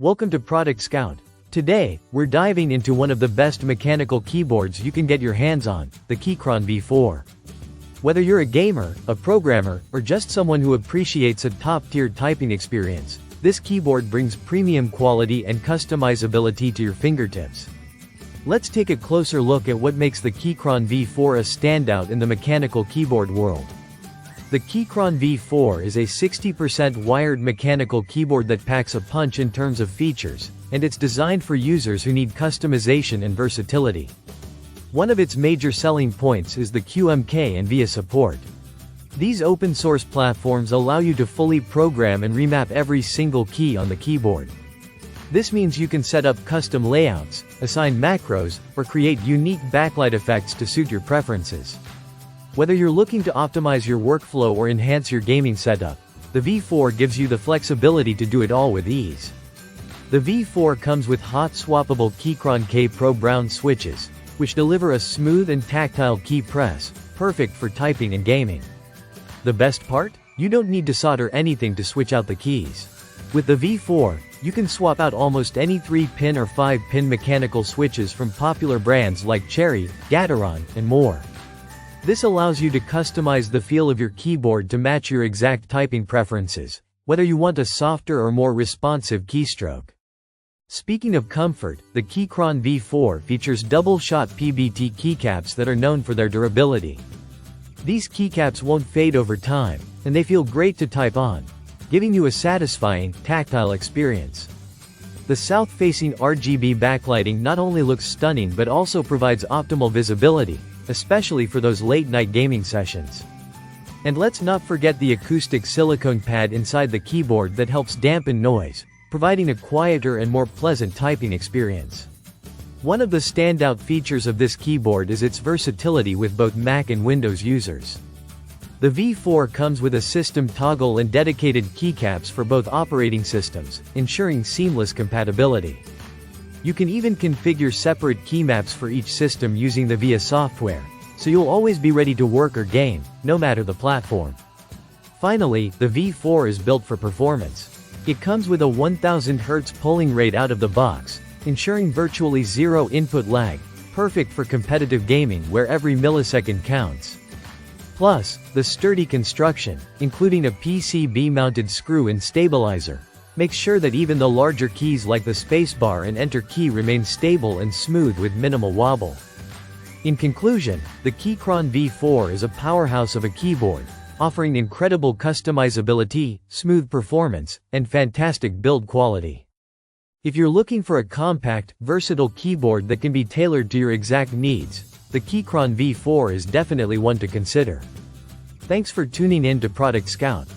Welcome to Product Scout. Today, we're diving into one of the best mechanical keyboards you can get your hands on, the Keychron V4. Whether you're a gamer, a programmer, or just someone who appreciates a top-tier typing experience, this keyboard brings premium quality and customizability to your fingertips. Let's take a closer look at what makes the Keychron V4 a standout in the mechanical keyboard world. The Keychron V4 is a 60% wired mechanical keyboard that packs a punch in terms of features, and it's designed for users who need customization and versatility. One of its major selling points is the QMK and VIA support. These open-source platforms allow you to fully program and remap every single key on the keyboard. This means you can set up custom layouts, assign macros, or create unique backlight effects to suit your preferences. Whether you're looking to optimize your workflow or enhance your gaming setup, the V4 gives you the flexibility to do it all with ease. The V4 comes with hot swappable Keychron K Pro Brown switches, which deliver a smooth and tactile key press, perfect for typing and gaming. The best part? You don't need to solder anything to switch out the keys. With the V4, you can swap out almost any 3-pin or 5-pin mechanical switches from popular brands like Cherry, Gateron, and more. This allows you to customize the feel of your keyboard to match your exact typing preferences, whether you want a softer or more responsive keystroke. Speaking of comfort, the Keychron V4 features double-shot PBT keycaps that are known for their durability. These keycaps won't fade over time, and they feel great to type on, giving you a satisfying, tactile experience. The south-facing RGB backlighting not only looks stunning but also provides optimal visibility, especially for those late-night gaming sessions. And let's not forget the acoustic silicone pad inside the keyboard that helps dampen noise, providing a quieter and more pleasant typing experience. One of the standout features of this keyboard is its versatility with both Mac and Windows users. The V4 comes with a system toggle and dedicated keycaps for both operating systems, ensuring seamless compatibility. You can even configure separate key maps for each system using the VIA software, so you'll always be ready to work or game, no matter the platform. Finally, the V4 is built for performance. It comes with a 1000 Hz polling rate out of the box, ensuring virtually zero input lag, perfect for competitive gaming where every millisecond counts. Plus, the sturdy construction, including a PCB-mounted screw and stabilizer, makes sure that even the larger keys like the spacebar and enter key remain stable and smooth with minimal wobble. In conclusion, the Keychron V4 is a powerhouse of a keyboard, offering incredible customizability, smooth performance, and fantastic build quality. If you're looking for a compact, versatile keyboard that can be tailored to your exact needs, the Keychron V4 is definitely one to consider. Thanks for tuning in to Product Scout.